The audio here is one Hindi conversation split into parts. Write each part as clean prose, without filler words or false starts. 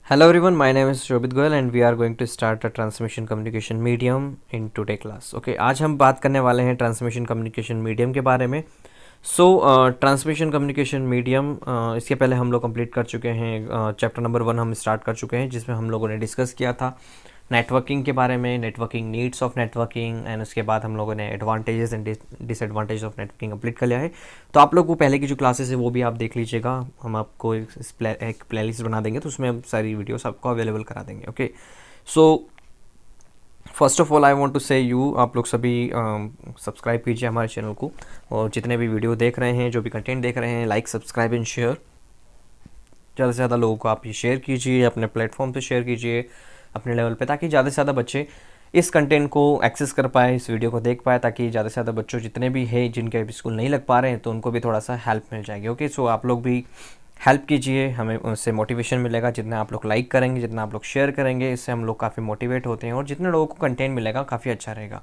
Hello everyone, my name is Shobit Goyal and we are going to start a transmission communication medium in today class. Okay, आज हम बात करने वाले हैं ट्रांसमिशन कम्युनिकेशन मीडियम के बारे में. ट्रांसमिशन कम्युनिकेशन मीडियम इसके पहले हम लोग कंप्लीट कर चुके हैं. चैप्टर नंबर 1 हम स्टार्ट कर चुके हैं जिसमें हम लोगों ने डिस्कस किया था नेटवर्किंग के बारे में, networking needs of networking, and उसके बाद हम लोगों ने advantages and disadvantage of networking complete कर लिया है. तो आप लोग को पहले की जो क्लासेस है वो भी आप देख लीजिएगा. हम आपको एक प्लेलिस्ट बना देंगे तो उसमें हम सारी वीडियोस आपको अवेलेबल करा देंगे. Okay, so first of all I want to say you, आप लोग सभी सब्सक्राइब कीजिए हमारे चैनल को, और जितने भी वीडियो देख रहे हैं, जो भी कंटेंट देख रहे हैं, लाइक, सब्सक्राइब एंड शेयर. ज़्यादा से ज़्यादा लोगों को आप ये शेयर कीजिए, अपने प्लेटफॉर्म पे शेयर कीजिए अपने लेवल पे, ताकि ज़्यादा से ज़्यादा बच्चे इस कंटेंट को एक्सेस कर पाए, इस वीडियो को देख पाए, ताकि ज़्यादा से ज़्यादा बच्चों जितने भी हैं जिनके अभी स्कूल नहीं लग पा रहे हैं तो उनको भी थोड़ा सा हेल्प मिल जाएगी. ओके, सो आप लोग भी हेल्प कीजिए, हमें उससे मोटिवेशन मिलेगा. जितना आप लोग लाइक करेंगे, जितना आप लोग शेयर करेंगे, इससे हम लोग काफ़ी मोटिवेट होते हैं और जितने लोगों को कंटेंट मिलेगा काफ़ी अच्छा रहेगा.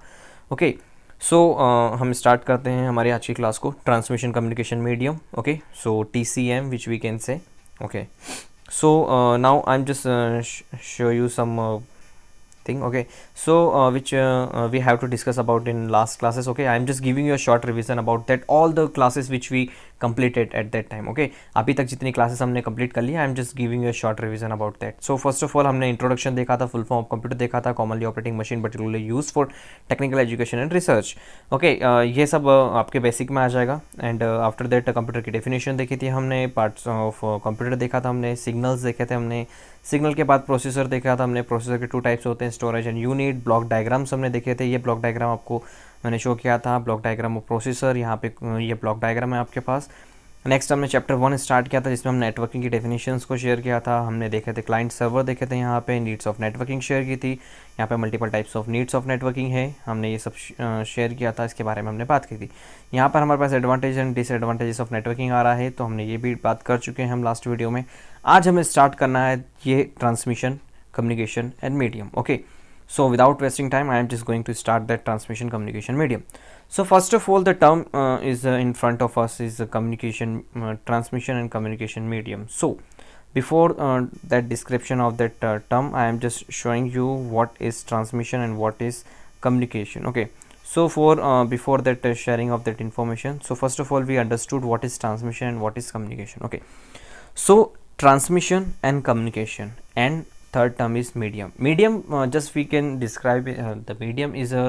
ओके, सो हम स्टार्ट करते हैं हमारी आज की क्लास को. Transmission communication medium. Okay, so TCM which we can say. Okay, so now I'm just show you some thing. Okay, so which we have to discuss about in last classes. Okay, I'm just giving you a short revision about that all the classes which we completed at that time. Okay, अभी तक जितनी क्लासेस हमने कंप्लीट कर ली है, आई am just giving you a short revision about that. So first of all हमने इंट्रोडक्शन देखा था, फुल फॉर्म ऑफ कंप्यूटर देखा था, commonly operating machine particularly use for technical education and research. Okay, ये सब आपके बेसिक में आ जाएगा. एंड आफ्टर दैट कंप्यूटर की डेफिनेशन देखी थी हमने, पार्ट्स ऑफ कंप्यूटर देखा था हमने, सिग्नल्स देखे थे हमने, सिग्नल के बाद प्रोसेसर देखा था हमने. प्रोसेसर के 2 टाइप्स होते हैं, storage and unit. Block diagrams हमने देखे थे, ये ब्लॉक डायग्राम आपको मैंने शो किया था, ब्लॉक डायग्राम ऑफ प्रोसेसर. यहाँ पे ये ब्लॉक डायग्राम है आपके पास. नेक्स्ट हमने चैप्टर 1 स्टार्ट किया था जिसमें हम नेटवर्किंग की डेफिनेशंस को शेयर किया था. हमने देखे थे क्लाइंट सर्वर देखे थे, यहाँ पे नीड्स ऑफ नेटवर्किंग शेयर की थी. यहाँ पे multiple types of needs of networking है, हमने ये सब शेयर किया था, इसके बारे में हमने बात की थी. यहाँ पर हमारे पास advantage and disadvantages of networking आ रहा है, तो हमने ये भी बात कर चुके हैं हम लास्ट वीडियो में. आज हमें स्टार्ट करना है ये transmission communication and medium. Okay, so without wasting time I am just going to start that transmission communication medium. So first of all the term is in front of us is the communication transmission and communication medium. So before that description of that term, I am just showing you what is transmission and what is communication. Okay, so for before that sharing of that information, so first of all we understood what is transmission and what is communication. Okay, so transmission and communication, and third term is medium. Medium, just we can describe the medium is a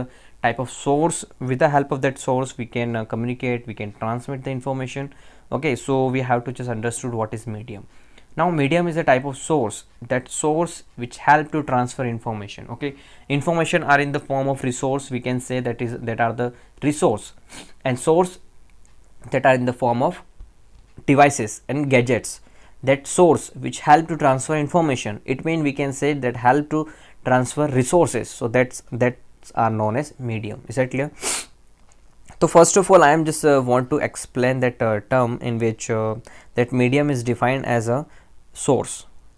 type of source. With the help of that source we can communicate, we can transmit the information. Okay, so we have to just understood what is medium. Now medium is a type of source, that source which help to transfer information. Okay, information are in the form of resource, we can say that are the resource, and source that are in the form of devices and gadgets. That source which help to transfer information, it means we can say that help to transfer resources, so that's are known as medium. Is that clear? So first of all I am just want to explain that term in which that medium is defined as a source.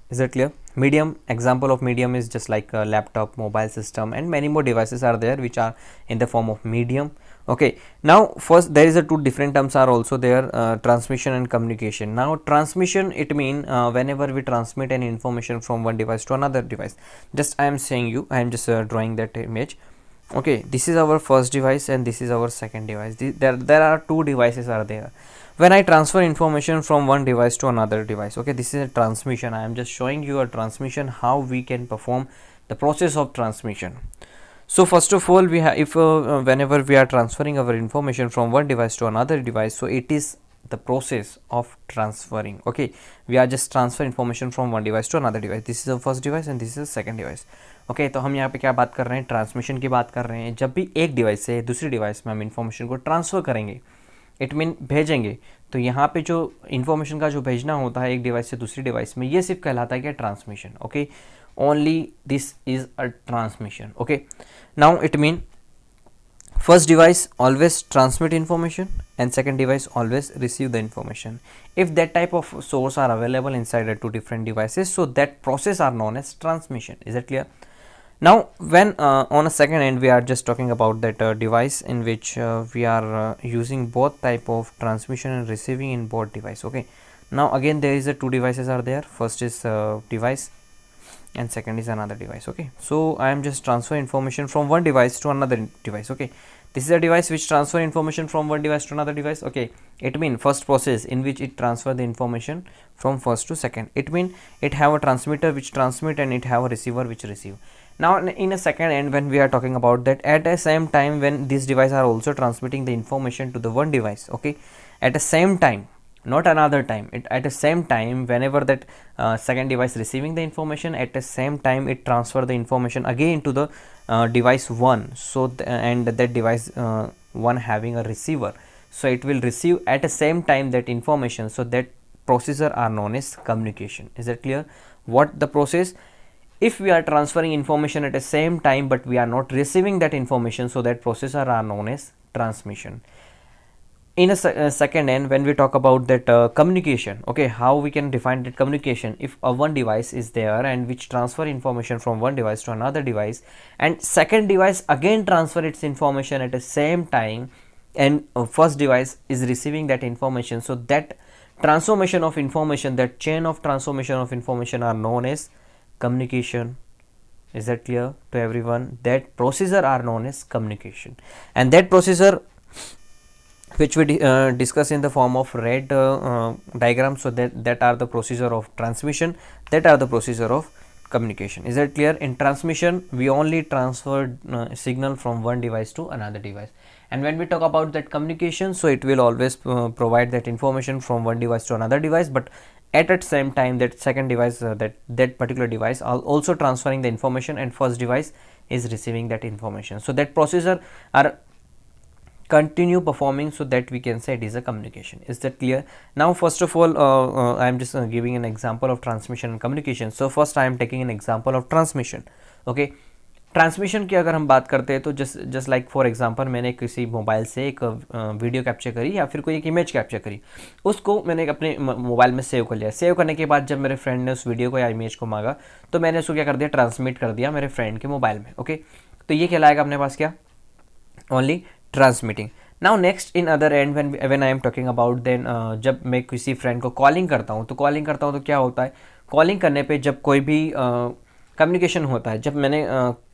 Is that clear? Medium, example of medium is just like a laptop, mobile system, and many more devices are there which are in the form of medium. Okay, now first there is a 2 different terms are also there, transmission and communication. Now transmission, it mean whenever we transmit any information from one device to another device. Just I am saying you, I am just drawing that image. Okay, this is our first device and this is our second device. There are 2 devices are there. When I transfer information from one device to another device, okay, this is a transmission. I am just showing you a transmission, how we can perform the process of transmission. So first of all we have, if whenever we are transferring our information from one device to another device, so it is the process of transferring. Okay, we are just transfer information from one device to another device. This is the first device and this is the second device. Okay, तो हम यहाँ पे क्या बात कर रहे हैं, ट्रांसमिशन की बात कर रहे हैं. जब भी एक डिवाइस से दूसरी डिवाइस में हम इन्फॉर्मेशन को ट्रांसफ़र करेंगे, इट मीन भेजेंगे, तो यहाँ पे जो इन्फॉर्मेशन का जो भेजना होता है एक डिवाइस से दूसरी डिवाइस में, ये सिर्फ कहलाता है क्या, transmission. Okay, only this is a transmission. Okay, now it mean first device always transmit information and second device always receive the information. If that type of source are available inside the 2 different devices, so that process are known as transmission. Is that clear? Now when on a second end we are just talking about that device in which we are using both type of transmission and receiving in both device. Okay, now again there is a 2 devices are there. First is device and second is another device. Okay, so I am just transfer information from one device to another device. Okay, this is a device which transfer information from one device to another device. Okay, it mean first process in which it transfer the information from first to second. It mean it have a transmitter which transmit and it have a receiver which receive. Now in a second end, when we are talking about that, at the same time when these devices are also transmitting the information to the one device, okay, at the same time, not another time, at the same time, whenever that second device receiving the information, at the same time it transfer the information again to the device 1. So and that device 1 having a receiver, so it will receive at the same time that information. So that procedure are known as communication. Is that clear? What the process? If we are transferring information at the same time but we are not receiving that information, so that procedure are known as transmission. In a second end, when we talk about that communication, okay, how we can define that communication? If a one device is there and which transfer information from one device to another device, and second device again transfer its information at the same time, and first device is receiving that information, so that transformation of information, that chain of transformation of information are known as communication. Is that clear to everyone? That procedure are known as communication, and that procedure which we discuss in the form of red diagram, so that are the procedure of transmission, that are the procedure of communication. Is that clear? In transmission we only transfer signal from one device to another device, and when we talk about that communication, so it will always provide that information from one device to another device, but at the same time that second device, that particular device are also transferring the information, and first device is receiving that information. So that procedure are continue performing, so that we can say it is a communication. Is that clear? Now first of all, I am just giving an example of transmission and communication. So first I am taking an example of transmission. Okay, transmission की अगर हम बात करते हैं तो जस्ट लाइक फॉर एग्जांपल, मैंने किसी मोबाइल से एक वीडियो कैप्चर करी या फिर कोई एक इमेज कैप्चर करी, उसको मैंने अपने मोबाइल में सेव कर लिया. सेव करने के बाद जब मेरे फ्रेंड ने उस वीडियो को या इमेज को मांगा, तो मैंने उसको क्या कर दिया, ट्रांसमिट कर दिया मेरे फ्रेंड के मोबाइल में. ओके, तो ये कहलाएगा अपने पास क्या, only transmitting. Now next in other end when I am talking about, then जब मैं किसी फ्रेंड को कॉलिंग करता हूँ तो क्या होता है, कॉलिंग करने पे जब कोई भी कम्युनिकेशन होता है, जब मैंने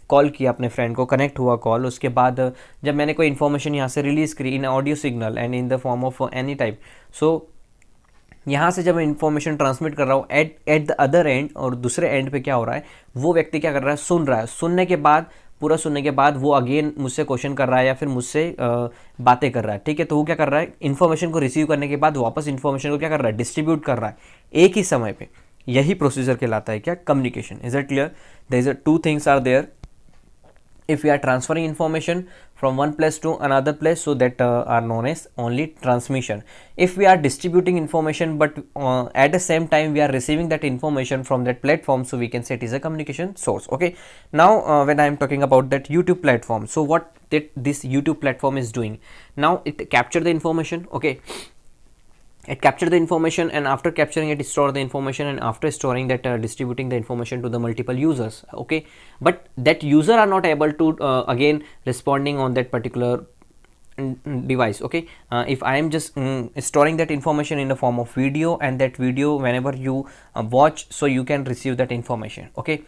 कॉल किया अपने फ्रेंड को, कनेक्ट हुआ कॉल, उसके बाद जब मैंने कोई इन्फॉर्मेशन यहाँ से रिलीज़ करी in audio signal and in the form of any type, so यहाँ से जब मैं इन्फॉर्मेशन ट्रांसमिट कर रहा हूँ एट द अदर एंड, और दूसरे एंड पे क्या हो रहा है, वो व्यक्ति क्या कर रहा है, सुन रहा है. सुनने के बाद, पूरा सुनने के बाद वो अगेन मुझसे क्वेश्चन कर रहा है या फिर मुझसे बातें कर रहा है. ठीक है, तो वो क्या कर रहा है, इन्फॉर्मेशन को रिसीव करने के बाद वापस इन्फॉर्मेशन को क्या कर रहा है, डिस्ट्रीब्यूट कर रहा है एक ही समय पे. यही प्रोसीजर कहलाता है क्या, communication. Is it clear? There is two things are there. If we are transferring information from one place to another place, so that are known as only transmission. If we are distributing information but at the same time we are receiving that information from that platform, so we can say it is a communication source. Okay, now when I am talking about that YouTube platform, so what this YouTube platform is doing, now it capture the information. Okay, it capture the information, and after capturing it store the information, and after storing that distributing the information to the multiple users. Okay, but that user are not able to again responding on that particular device. Okay, if I am just storing that information in the form of video, and that video whenever you watch, so you can receive that information. Okay,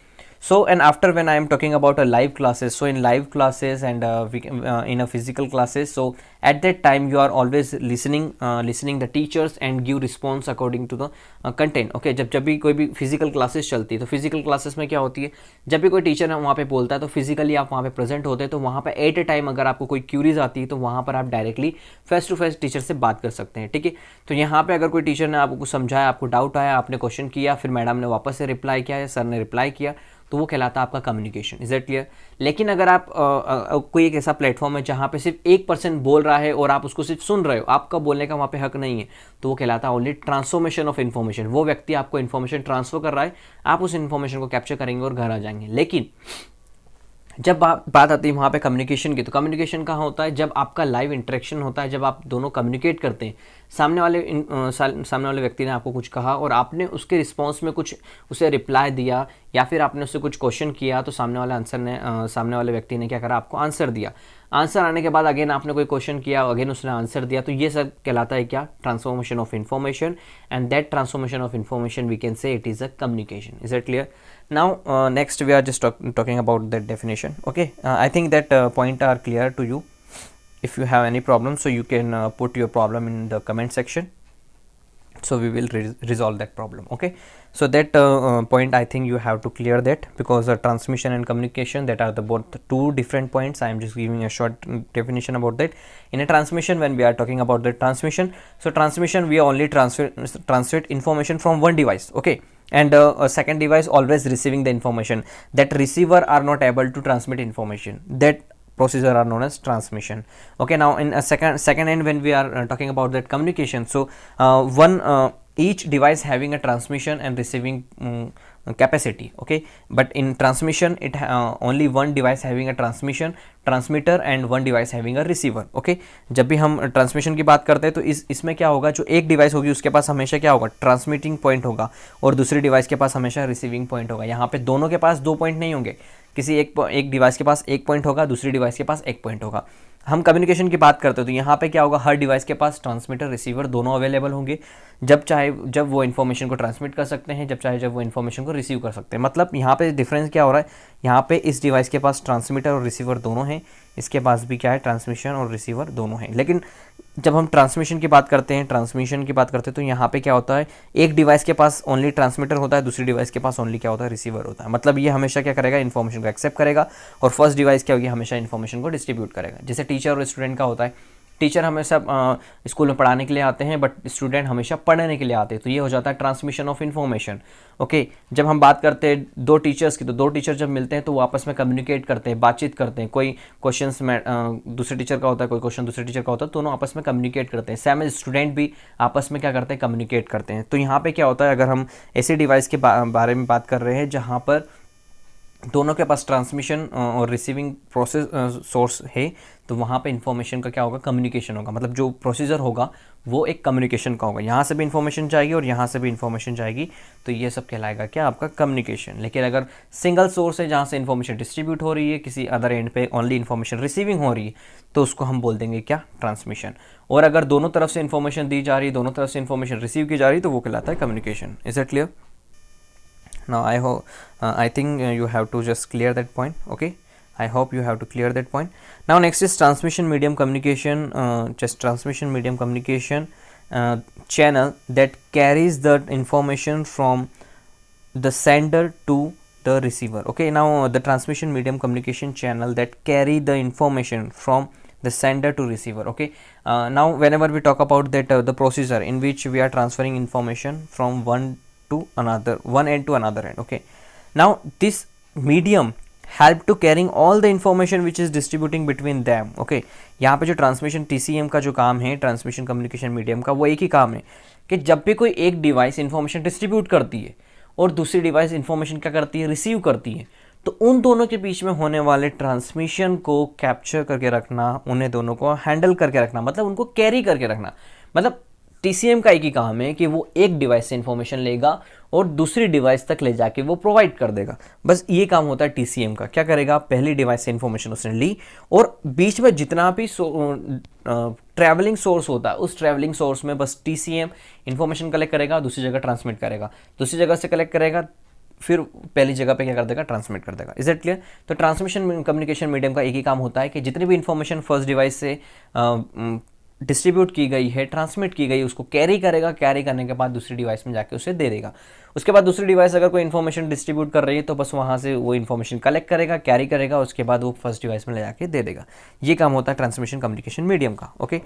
so and after when I am talking about a live classes, so in live classes and in a physical classes, so at that time you are always listening the teachers and give response according to the content. Okay, जब भी कोई भी फिजिकल क्लासेस चलती है, तो फिजिकल क्लासेस में क्या होती है, जब भी कोई टीचर वहाँ पे बोलता है तो फिजिकली आप वहाँ पे प्रेजेंट होते हैं, तो वहाँ पे एट ए टाइम अगर आपको कोई क्यूरीज आती है तो वहाँ पर आप directly face to face teacher से बात कर सकते हैं. ठीक है, तो यहाँ पे अगर कोई टीचर ने आपको कुछ समझाया, आपको डाउट आया, आपने क्वेश्चन किया, फिर मैडम ने वापस से रिप्लाई किया या सर ने रिप्लाई किया, तो वो कहलाता है आपका कम्युनिकेशन. Is that clear? लेकिन अगर आप कोई एक ऐसा प्लेटफॉर्म है जहाँ पे सिर्फ एक पर्सन बोल रहा है और आप उसको सिर्फ सुन रहे हो, आपका बोलने का वहाँ पे हक नहीं है, तो वो कहलाता है ओनली ट्रांसफॉर्मेशन ऑफ इन्फॉर्मेशन. वो व्यक्ति आपको इन्फॉर्मेशन ट्रांसफर कर रहा है, आप उस इन्फॉर्मेशन को कैप्चर करेंगे और घर आ जाएंगे. लेकिन जब बात आती है वहाँ पे कम्युनिकेशन की, तो कम्युनिकेशन कहाँ होता है, जब आपका लाइव इंटरेक्शन होता है, जब आप दोनों कम्युनिकेट करते हैं, सामने वाले व्यक्ति ने आपको कुछ कहा और आपने उसके रिस्पॉन्स में कुछ उसे रिप्लाई दिया, या फिर आपने उससे कुछ क्वेश्चन किया, तो सामने वाले व्यक्ति ने क्या करा, आपको आंसर दिया. आंसर आने के बाद अगेन आपने कोई क्वेश्चन किया, अगेन उसने आंसर दिया, तो ये सब कहलाता है क्या, transformation of information, and that transformation of information we can say it is a communication. Is it clear? Now next we are just talking about that definition. Okay, I think that point are clear to you. If you have any problem, so you can put your problem in the comment section, so we will resolve that problem. Okay, so that point I think you have to clear that, because transmission and communication, that are the both two different points. I am just giving a short definition about that. In a transmission, when we are talking about the transmission, so transmission we only transmit information from one device. Okay, and a second device always receiving the information. That receiver are not able to transmit information. That procedure are known as transmission. Okay, now in a second end, when we are talking about that communication, so each device having a transmission and receiving capacity. Okay, but in transmission it only one device having a transmitter and one device having a receiver. Okay, जब भी हम ट्रांसमिशन की बात करते हैं तो इसमें क्या होगा, जो एक डिवाइस होगी उसके पास हमेशा क्या होगा, ट्रांसमिटिंग पॉइंट होगा, और दूसरी डिवाइस के पास हमेशा रिसीविंग पॉइंट होगा. यहाँ पे दोनों के पास दो पॉइंट नहीं होंगे, किसी एक डिवाइस के पास एक पॉइंट होगा, दूसरी डिवाइस के पास एक पॉइंट होगा. हम कम्युनिकेशन की बात करते हैं तो यहाँ पे क्या होगा, हर डिवाइस के पास ट्रांसमीटर रिसीवर दोनों अवेलेबल होंगे, जब वो इन्फॉर्मेशन को ट्रांसमिट कर सकते हैं, जब वो इन्फॉर्मेशन को रिसीव कर सकते हैं. मतलब यहाँ पे डिफरेंस क्या हो रहा है, यहाँ पे इस डिवाइस के पास ट्रांसमीटर और रिसीवर दोनों हैं, इसके पास भी क्या है, ट्रांसमिशन और रिसीवर दोनों हैं. लेकिन जब हम ट्रांसमिशन की बात करते हैं, तो यहाँ पे क्या होता है, एक डिवाइस के पास ओनली ट्रांसमीटर होता है, दूसरी डिवाइस के पास ओनली क्या होता है, रिसीवर होता है. मतलब ये हमेशा क्या करेगा, इन्फॉर्मेशन को एक्सेप्ट करेगा, और फर्स्ट डिवाइस क्या होगी, हमेशा इन्फॉर्मेशन को डिस्ट्रीब्यूट करेगा. जैसे टीचर और स्टूडेंट का होता है, टीचर हमेशा स्कूल में पढ़ाने के लिए आते हैं, बट स्टूडेंट हमेशा पढ़ने के लिए आते हैं, तो ये हो जाता है ट्रांसमिशन ऑफ इन्फॉर्मेशन. ओके, जब हम बात करते हैं दो टीचर्स की, तो दो टीचर जब मिलते हैं तो वो आपस में कम्युनिकेट करते हैं, बातचीत करते हैं. कोई क्वेश्चन में दूसरे टीचर का होता है, कोई क्वेश्चन दूसरे टीचर का होता है, दोनों आपस में कम्युनिकेट करते हैं. सेम एज स्टूडेंट भी आपस में क्या करते हैं, कम्युनिकेट करते हैं. तो यहाँ पे क्या होता है, अगर हम ऐसे डिवाइस के बारे में बात कर रहे हैं जहाँ पर दोनों के पास ट्रांसमिशन और रिसीविंग प्रोसेस सोर्स है, तो वहाँ पे इन्फॉर्मेशन का क्या होगा, कम्युनिकेशन होगा. मतलब जो प्रोसीजर होगा वो एक कम्युनिकेशन का होगा, यहाँ से भी इन्फॉर्मेशन जाएगी और यहाँ से भी इन्फॉर्मेशन जाएगी, तो ये सब कहलाएगा क्या, आपका कम्युनिकेशन. लेकिन अगर सिंगल सोर्स है जहाँ से इन्फॉर्मेशन डिस्ट्रीब्यूट हो रही है, किसी अदर एंड पे ओनली इन्फॉर्मेशन रिसीविंग हो रही है, तो उसको हम बोल देंगे क्या, ट्रांसमिशन. और अगर दोनों तरफ से इन्फॉर्मेशन दी जा रही है, दोनों तरफ से इन्फॉर्मेशन रिसीव की जा रही है, तो वो कहलाता है communication. Is it clear? Now I think you have to just clear that point. Okay, I hope you have to clear that point. Now next is transmission medium communication. Just transmission medium communication channel that carries the information from the sender to the receiver. Okay, now the transmission medium communication channel that carry the information from the sender to receiver. Okay, now whenever we talk about that the procedure in which we are transferring information from one end to another end. Okay, now this medium help to carrying all the information which is distributing between them. Okay, यहाँ पे जो ट्रांसमिशन TCM का जो काम है, ट्रांसमिशन कम्युनिकेशन मीडियम का, वो एक ही काम है कि जब भी कोई एक डिवाइस इंफॉर्मेशन डिस्ट्रीब्यूट करती है और दूसरी डिवाइस इंफॉर्मेशन क्या करती है, रिसीव करती है, तो उन दोनों के बीच में होने वाले ट्रांसमिशन को कैप्चर करके रखना, उन्हें दोनों को हैंडल करके रखना, मतलब उनको कैरी करके रखना. मतलब TCM का एक ही काम है कि वो एक डिवाइस से इन्फॉर्मेशन लेगा और दूसरी डिवाइस तक ले जाके वो प्रोवाइड कर देगा. बस ये काम होता है TCM का. क्या करेगा, पहली डिवाइस से इन्फॉर्मेशन उसने ली और बीच में जितना भी ट्रैवलिंग सोर्स होता है, उस ट्रैवलिंग सोर्स में बस TCM इन्फॉर्मेशन कलेक्ट करेगा, दूसरी जगह ट्रांसमिट करेगा, दूसरी जगह से कलेक्ट करेगा, फिर पहली जगह पे क्या कर देगा, ट्रांसमिट कर देगा. Is it clear? तो ट्रांसमिशन कम्युनिकेशन मीडियम का एक ही काम होता है कि जितनी भी इन्फॉर्मेशन फर्स्ट डिवाइस से डिस्ट्रीब्यूट की गई है, ट्रांसमिट की गई, उसको कैरी करेगा, कैरी करने के बाद दूसरी डिवाइस में जाके उसे दे देगा. उसके बाद दूसरी डिवाइस अगर कोई इन्फॉर्मेशन डिस्ट्रीब्यूट कर रही है तो बस वहाँ से वो इन्फॉर्मेशन कलेक्ट करेगा, कैरी करेगा, उसके बाद वो फर्स्ट डिवाइस में ले जाके दे देगा. ये काम होता है ट्रांसमिशन कम्युनिकेशन मीडियम का. Okay,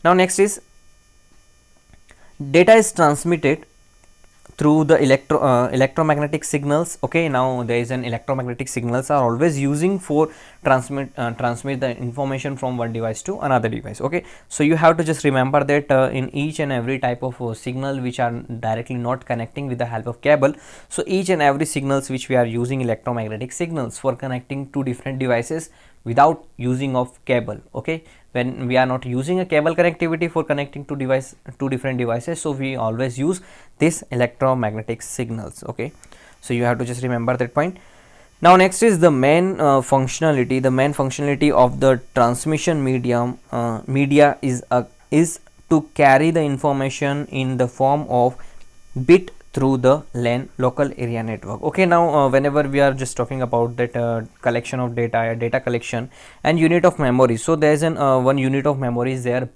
now next is data is transmitted through the electromagnetic signals. Okay, now there is an electromagnetic signals are always using for transmit the information from one device to another device. Okay, so you have to just remember that in each and every type of signal which are directly not connecting with the help of cable, so each and every signals which we are using electromagnetic signals for connecting two different devices without using of cable. Okay, when we are not using a cable connectivity for connecting two different devices, so we always use this electromagnetic signals. Okay, so you have to just remember that point. Now next is the main functionality. The main functionality of the transmission media is to carry the information in the form of bit through the LAN, local area network. Okay, now whenever we are just talking about that collection of data collection and unit of memory, so there is an one unit of memory is there,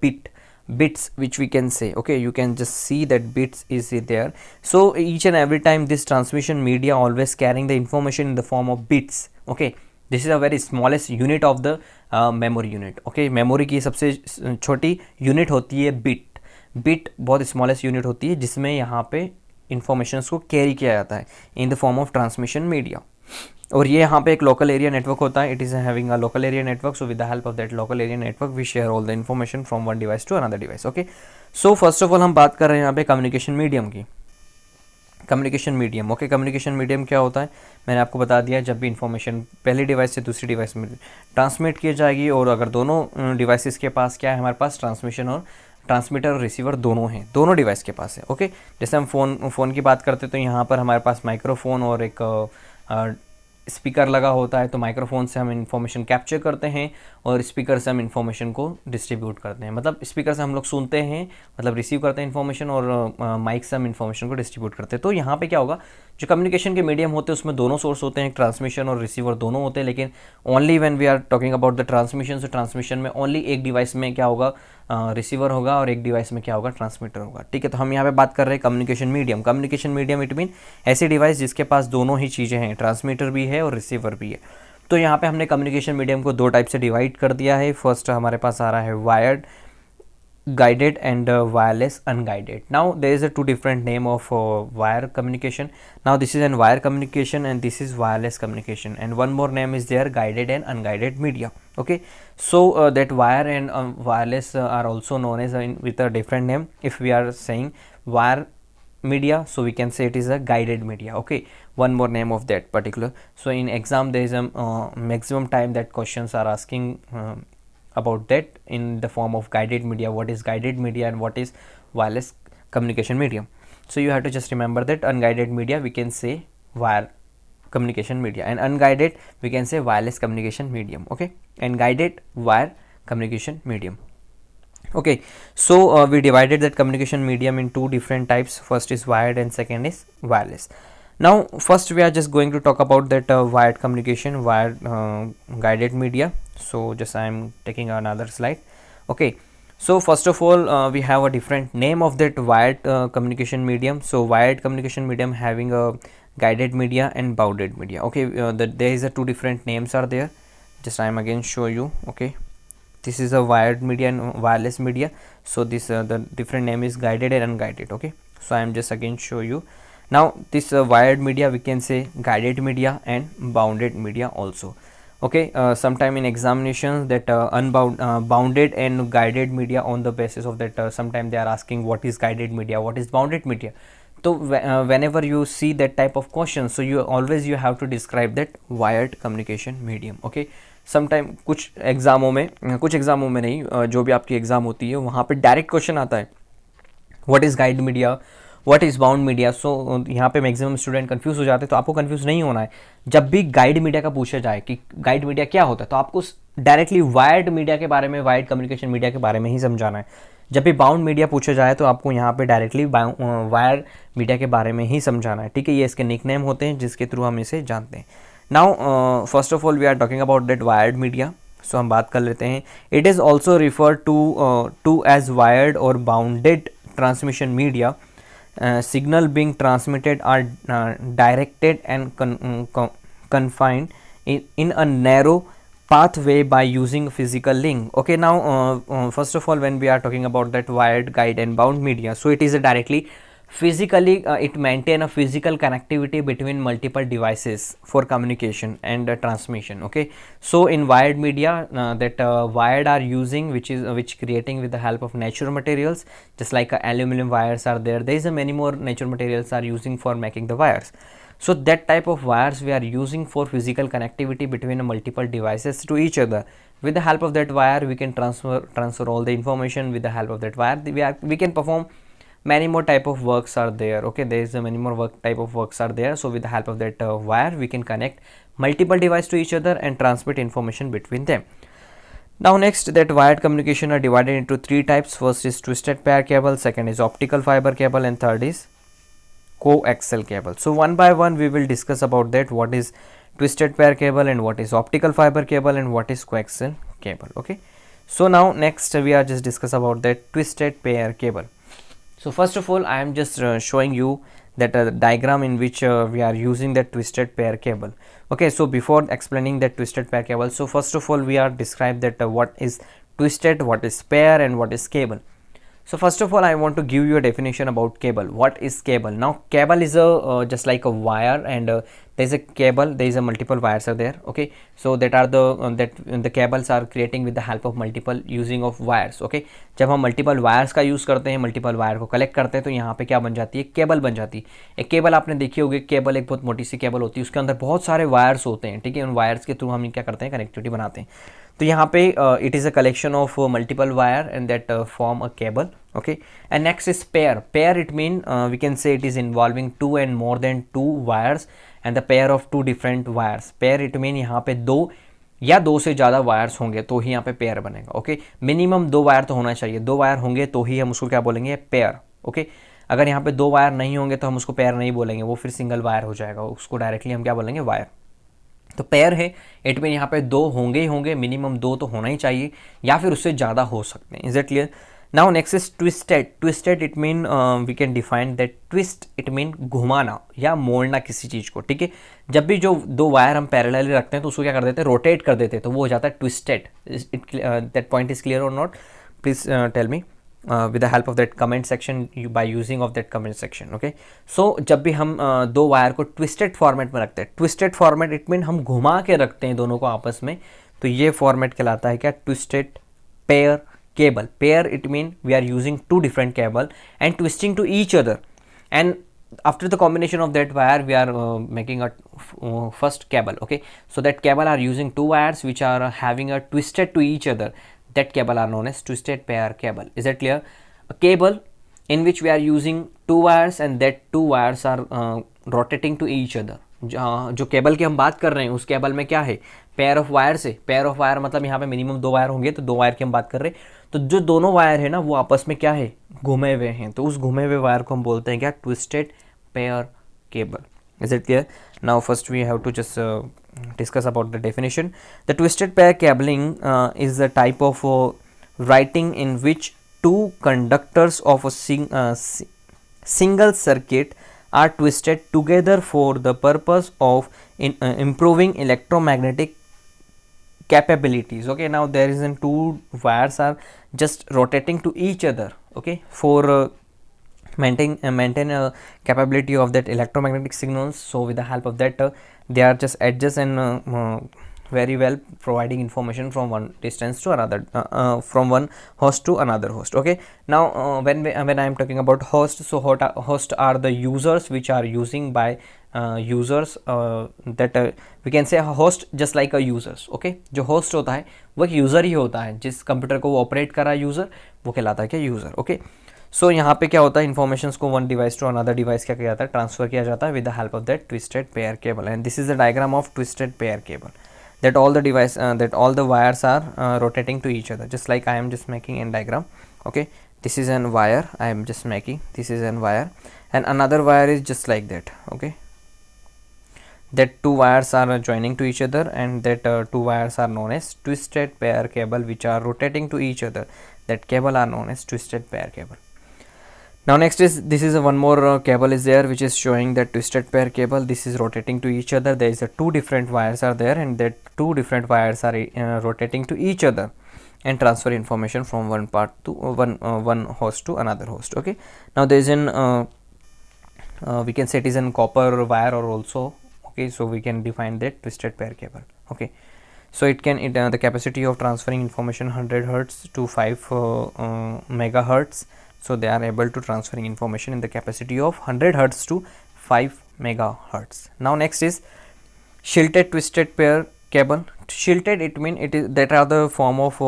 bits, which we can say. Okay, you can just see that bits is there. So each and every time this transmission media always carrying the information in the form of bits. Okay, this is a very smallest unit of the memory unit. Okay, memory की सबसे छोटी यूनिट होती है बिट बहुत स्मॉलेस्ट यूनिट होती है जिसमें यहाँ पे इंफॉर्मेशन को कैरी किया जाता है इन the form of transmission media. और ये यहाँ पे एक लोकल एरिया नेटवर्क होता है. It is having a local area network. So with the help of that local area network we share all the information from one device to another device. Okay, so first of all हम बात कर रहे हैं यहाँ पे कम्युनिकेशन मीडियम की. Communication medium. Okay, communication medium क्या होता है मैंने आपको बता दिया. जब भी इंफॉर्मेशन पहली डिवाइस से दूसरी डिवाइस में ट्रांसमिट की जाएगी और अगर दोनों डिवाइसेस के पास क्या है, हमारे पास ट्रांसमिशन और ट्रांसमीटर और रिसीवर दोनों हैं, दोनों डिवाइस के पास है. ओके, जैसे हम फ़ोन की बात करते तो यहाँ पर हमारे पास माइक्रोफोन और एक स्पीकर लगा होता है. तो माइक्रोफोन से हम इंफॉर्मेशन कैप्चर करते हैं और स्पीकर से हम इंफॉर्मेशन को डिस्ट्रीब्यूट करते हैं. मतलब स्पीकर से हम लोग सुनते हैं, मतलब रिसीव करते हैं इन्फॉर्मेशन, और माइक से हम इंफॉर्मेशन को डिस्ट्रीब्यूट करते हैं. तो यहाँ पे क्या होगा, जो कम्युनिकेशन के मीडियम होते हैं उसमें दोनों सोर्स होते हैं, ट्रांसमिशन और रिसीवर दोनों होते हैं. लेकिन only when we are talking about the transmission, तो ट्रांसमिशन में ओनली एक डिवाइस में क्या होगा, रिसीवर होगा, और एक डिवाइस में क्या होगा, ट्रांसमीटर होगा. ठीक है, तो हम यहाँ पे बात कर रहे हैं communication medium. Communication medium it mean ऐसी डिवाइस जिसके पास दोनों ही चीज़ें हैं, ट्रांसमीटर भी है और रिसीवर भी है. तो यहाँ पे हमने कम्युनिकेशन मीडियम को दो टाइप से डिवाइड कर दिया है. फर्स्ट हमारे पास आ रहा है wired guided and wireless unguided. Now there is a two different name of wire communication. Now this is an wire communication and this is wireless communication, and one more name is there, guided and unguided media. Okay, so that wire and wireless are also known as with a different name. If we are saying wire media, so we can say it is a guided media. Okay, one more name of that particular. So in exam there is a maximum time that questions are asking about that in the form of guided media. What is guided media and what is wireless communication medium? So you have to just remember that unguided media we can say wire communication media, and unguided we can say wireless communication medium. Okay, and guided wire communication medium. Okay, so we divided that communication medium in two different types. First is wired and second is wireless. Now first we are just going to talk about that wired communication, wired guided media. So just I am taking another slide. Okay, so first of all we have a different name of that wired communication medium. So wired communication medium having a guided media and bounded media. Okay, there is a two different names are there. Just I am again show you. Okay, this is a wired media and wireless media. So this the different name is guided and unguided. Okay, so I am just again show you. Now this wired media we can say guided media and bounded media also. Okay, sometime in examinations that bounded and guided media, on the basis of that sometime they are asking what is guided media, what is bounded media. So whenever you see that type of question, so you always you have to describe that wired communication medium. Okay, sometime कुछ एग्जामों में नहीं, जो भी आपकी एग्जाम होती है वहाँ पे डायरेक्ट क्वेश्चन आता है what is guide media, what is bound media. So यहाँ पे मैक्सिमम स्टूडेंट कंफ्यूज हो जाते हैं. तो आपको कंफ्यूज नहीं होना है. जब भी गाइड मीडिया का पूछा जाए कि गाइड मीडिया क्या होता है, तो आपको डायरेक्टली वायर्ड मीडिया के बारे में, वायर्ड कम्युनिकेशन मीडिया के बारे में ही समझाना है. जब भी बाउंड मीडिया पूछा जाए तो आपको यहाँ पे डायरेक्टली वायर मीडिया के बारे में ही समझाना है. ठीक है, ये इसके निकनेम होते हैं जिसके थ्रू हम इसे जानते हैं. Now first of all we are talking about that wired media. So हम बात कर लेते हैं. It is also refer to as wired और bounded transmission media. Signal being transmitted are directed and confined in a narrow pathway by using physical link. Okay, now first of all when we are talking about that wired, guide and bound media, so it is a directly physically it maintain a physical connectivity between multiple devices for communication and transmission. Okay, so in wired media that wired are using which creating with the help of natural materials, just like aluminum wires are there. There is a many more natural materials are using for making the wires. So that type of wires we are using for physical connectivity between multiple devices to each other. With the help of that wire we can transfer all the information. With the help of that wire we can perform many more type of works are there. Okay, there is a many more type of works are there. So with the help of that wire, we can connect multiple device to each other and transmit information between them. Now next, that wired communication are divided into three types. First is twisted pair cable, second is optical fiber cable, and third is coaxial cable. So one by one we will discuss about that, what is twisted pair cable and what is optical fiber cable and what is coaxial cable. Okay, so now next we are just discuss about that twisted pair cable. So first of all, I am just showing you that diagram in which we are using that twisted pair cable. Okay, so before explaining that twisted pair cable, so first of all we are describe that what is twisted, what is pair, and what is cable. So first of all, I want to give you a definition about cable. What is cable? Now cable is a just like a wire, and there is a cable, there is a multiple wires are there. Okay, so that are the cables are creating with the help of multiple using of wires. Okay, जब हम मल्टीपल वायर्स का यूज़ करते हैं, मल्टीपल वायर को कलेक्ट करते हैं, तो यहाँ पे क्या बन जाती है, केबल बन जाती है. एक केबल आपने देखी होगी, केबल एक बहुत मोटी सी केबल होती है, उसके अंदर बहुत सारे वायर्स होते हैं. ठीक है, उन वायर्स के थ्रू हम क्या करते हैं, कनेक्टिविटी बनाते हैं. तो यहाँ पे it is a collection of multiple wire and that form a cable. Okay, and next is pair. It mean we can say it is involving two and more than two wires and the pair of two different wires. Pair it mean यहाँ पे दो या दो से ज़्यादा वायर्स होंगे तो ही यहाँ पे पेयर बनेगा. ओके, मिनिमम दो वायर तो होना चाहिए, दो वायर होंगे तो ही हम उसको क्या बोलेंगे, पेयर. ओके, अगर यहाँ पे दो वायर नहीं होंगे तो हम उसको पेयर नहीं बोलेंगे, वो फिर सिंगल वायर हो जाएगा, उसको डायरेक्टली हम क्या बोलेंगे, वायर. तो पेयर है, इट मीन यहाँ पे दो होंगे ही होंगे, मिनिमम दो तो होना ही चाहिए, या फिर उससे ज़्यादा हो सकते हैं. Is it clear? Now next is twisted it mean we can define that twist it mean घुमाना या मोड़ना किसी चीज़ को. ठीक है, जब भी जो दो वायर हम पैरेलली रखते हैं तो उसको क्या कर देते हैं, रोटेट कर देते हैं, तो वो हो जाता है twisted. That point is clear और not? Please tell me with the help of that comment section by using of that comment section. Okay, so जब भी हम दो वायर को ट्विस्टेड फॉर्मेट में रखते हैं, ट्विस्टेड फॉर्मेट इट मीन हम घुमा के रखते हैं दोनों को आपस में, तो ये फॉर्मेट कहलाता है क्या, twisted pair cable. Pair it mean we are using two different cable and twisting to each other, and after the combination of that wire we are making a first cable. Okay, so that cable are using two wires which are having a twisted to each other. That cable are known as twisted pair cable. Is that clear? A cable in which we are using two wires and that two wires are rotating to each other. जो केबल की हम बात कर रहे हैं उस केबल में क्या है, पेयर ऑफ वायर से. पेयर ऑफ वायर मतलब यहाँ पे मिनिमम दो वायर होंगे, तो दो वायर की हम बात कर रहे हैं, तो जो दोनों वायर है ना वो आपस में क्या है, घुमे हुए हैं, तो उस घुमे हुए वायर को हम बोलते हैं क्या, twisted pair cable. Is it clear? Now first we have to just discuss about the definition. The twisted pair cabling is the type of writing in which two conductors of a single circuit are twisted together for the purpose of improving electromagnetic capabilities. Okay, now there is in two wires are just rotating to each other. Okay, for maintain a capability of that electromagnetic signals. So with the help of that they are just adjust and very well providing information from one distance to another, from one host to another host. Okay, now when I am talking about host, so host are the users which are using by users that we can say host just like a users. Okay, जो host होता है वो एक user ही होता है, जिस कंप्यूटर को वो ऑपरेट कर रहा है यूज़र, वो कहलाता है क्या, यूज़र. ओके, सो यहाँ पे क्या होता है, इन्फॉर्मेशंस को one device to another device क्या किया जाता है, ट्रांसफर किया जाता है with the help of that twisted pair cable. And this is the diagram of twisted pair cable, that all the device that all the wires are rotating to each other, just like I am just making in diagram. Okay, this is an wire I am just making, this is an wire, and another wire is just like that. Okay, that two wires are joining to each other, and that two wires are known as twisted pair cable which are rotating to each other. That cable are known as twisted pair cable. Now next is, this is a one more cable is there which is showing that twisted pair cable. This is rotating to each other, there is a two different wires are there, and that two different wires are rotating to each other and transfer information from one part to one host to another host. Okay, now there is an we can say it is an copper wire or also. Okay, so we can define that twisted pair cable. Okay, so it can the capacity of transferring information 100 hertz to 5 megahertz. So they are able to transferring information in the capacity of 100 hertz to 5 megahertz. Now next is shielded twisted pair cable. Shielded it mean it is that are the form of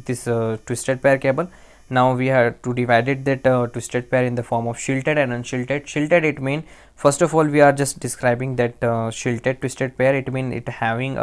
this twisted pair cable. Now we have to divided that twisted pair in the form of shielded and unshielded. Shielded, it mean, first of all we are just describing that shielded twisted pair, it mean it having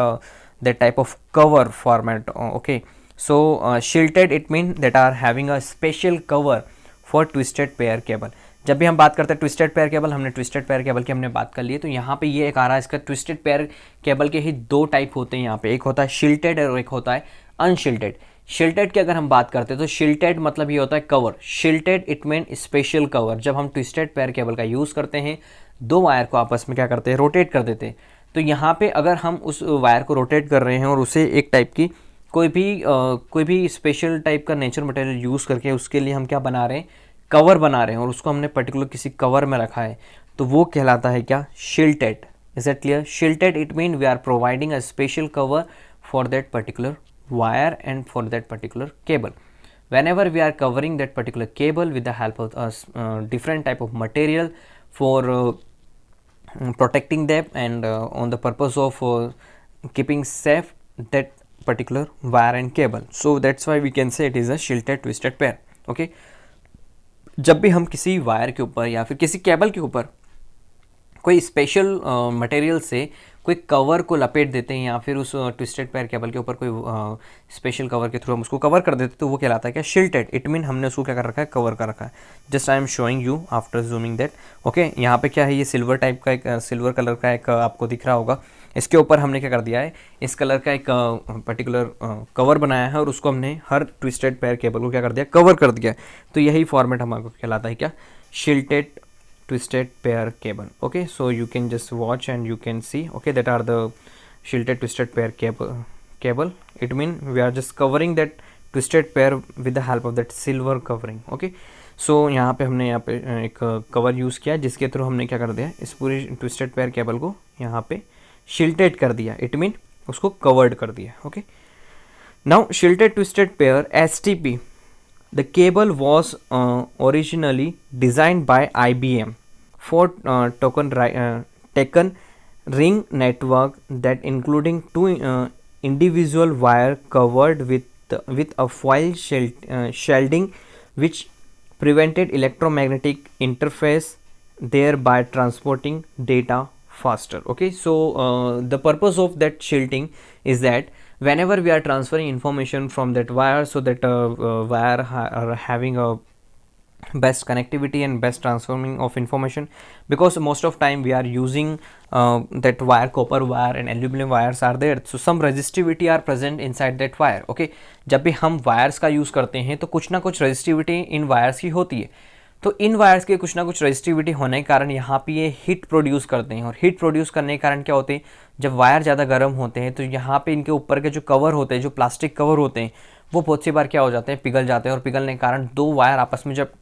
that type of cover format. Okay, so shielded, it mean that are having a special cover for twisted pair cable. जब भी हम बात करते हैं ट्विस्टेड पेयर केबल, हमने ट्विस्टेड पेयर केबल की हमने बात कर ली है, तो यहाँ पे ये एक आ रहा है, इसका ट्विस्टेड पेयर केबल के ही दो टाइप होते हैं यहाँ पे, एक होता है शील्टेड और एक होता है अनशील्टेड। शील्टेड की अगर हम बात करते हैं तो शील्टेड मतलब ये होता है cover, shielded it mean special cover. जब हम ट्विस्टेड पेयर केबल का यूज़ करते हैं, दो वायर को आपस में क्या करते हैं, रोटेट कर देते हैं। तो यहाँ पे अगर हम उस वायर को रोटेट कर रहे हैं और उसे एक टाइप की कोई भी स्पेशल टाइप का नेचुरल मटेरियल यूज़ करके उसके लिए हम क्या बना रहे हैं, कवर बना रहे हैं, और उसको हमने पर्टिकुलर किसी कवर में रखा है, तो वो कहलाता है क्या, shielded. Is it clear? Shielded it mean we are providing a special cover for that particular wire and for that particular cable. Whenever we are covering that particular cable with the help of different type of material for protecting them and on the purpose of keeping safe that particular wire and cable, so that's why we can say it is a shielded twisted pair. Okay, जब भी हम किसी वायर के ऊपर या फिर किसी केबल के ऊपर कोई स्पेशल मटेरियल से कोई कवर को लपेट देते हैं या फिर उस ट्विस्टेड पेयर केबल के ऊपर कोई स्पेशल कवर के थ्रू हम उसको कवर कर देते हैं, तो वो कहलाता है क्या, शील्टेड। इट मीन हमने उसको क्या कर रखा है, कवर कर रखा है। Just I am showing you after zooming that. Okay, यहाँ पे क्या है, ये सिल्वर टाइप का एक सिल्वर कलर का एक आपको दिख रहा होगा, इसके ऊपर हमने क्या कर दिया है, इस कलर का एक पर्टिकुलर कवर बनाया है और उसको हमने हर ट्विस्टेड पेयर केबल को क्या कर दिया, कवर कर दिया। तो यही फॉर्मेट हमारे को कहलाता है क्या, शील्टेड twisted pair cable. Okay, so you can just watch and you can see, okay, that are the shielded twisted pair cable. It mean we are just covering that twisted pair with the help of that silver covering. Okay, so यहाँ पे हमने यहाँ पे एक कवर यूज़ किया जिसके थ्रू हमने क्या कर दिया, इस पूरी ट्विस्टेड पेयर केबल को यहाँ पे शील्टेड कर दिया, इट मीन उसको कवर्ड कर दिया। Okay, now shielded twisted pair STP, the cable was originally designed by IBM for taken ring network that including two individual wire covered with a foil shielding which prevented electromagnetic interference, thereby transporting data faster. Okay, so the purpose of that shielding is that whenever we are transferring information from that wire, so that wire are having a best connectivity and best transforming of information, because most of time we are using that wire, copper wire and aluminum wires are there, so some resistivity are present inside that wire. Okay, जब भी हम wires का use करते हैं तो कुछ ना कुछ resistivity इन wires की होती है, तो इन वायर्स के कुछ ना कुछ रेजिस्टिविटी होने के कारण यहाँ पे ये हीट प्रोड्यूस करते हैं, और हीट प्रोड्यूस करने के कारण क्या होते हैं, जब वायर ज़्यादा गर्म होते हैं तो यहाँ पे इनके ऊपर के जो कवर होते हैं, जो प्लास्टिक कवर होते हैं, वो बहुत सी बार क्या हो जाते हैं, पिघल जाते हैं, और पिघलने के कारण दो वायर आपस में जब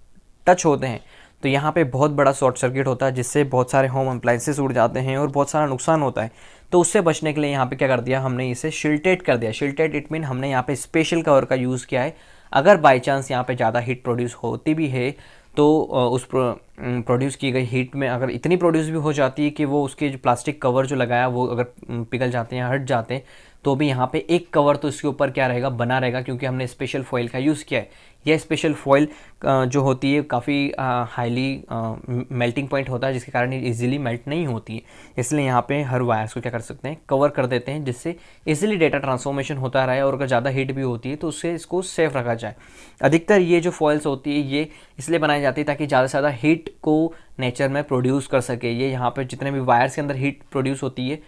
टच होते हैं तो यहाँ पे बहुत बड़ा शॉर्ट सर्किट होता है, जिससे बहुत सारे होम अप्लायंसेस उड़ जाते हैं और बहुत सारा नुकसान होता है। तो उससे बचने के लिए यहाँ पे क्या कर दिया हमने, इसे शील्टेड कर दिया। शील्टेड इट मीन हमने यहाँ पे स्पेशल कवर का यूज़ किया है। अगर बाई चांस यहाँ पे ज़्यादा हीट प्रोड्यूस होती भी है तो उस प्रोड्यूस की गई हीट में अगर इतनी प्रोड्यूस भी हो जाती है कि वो उसके जो प्लास्टिक कवर जो लगाया वो अगर पिघल जाते हैं, हट जाते हैं, तो भी यहाँ पे एक कवर तो इसके ऊपर क्या रहेगा, बना रहेगा, क्योंकि हमने स्पेशल फॉइल का यूज़ किया है। यह स्पेशल फॉइल जो होती है काफ़ी हाईली मेल्टिंग पॉइंट होता है, जिसके कारण इजीली मेल्ट नहीं होती है, इसलिए यहाँ पे हर वायर्स को क्या कर सकते हैं, कवर कर देते हैं, जिससे इजीली डेटा ट्रांसफॉर्मेशन होता रहे, और अगर ज़्यादा हीट भी होती है तो उससे इसको सेफ रखा जाए। अधिकतर ये जो फॉइल्स होती है ये इसलिए बनाई जाती है ताकि ज़्यादा से ज़्यादा हीट को नेचर में प्रोड्यूस कर सके। ये यहाँ पर जितने भी वायर्स के अंदर हीट प्रोड्यूस होती है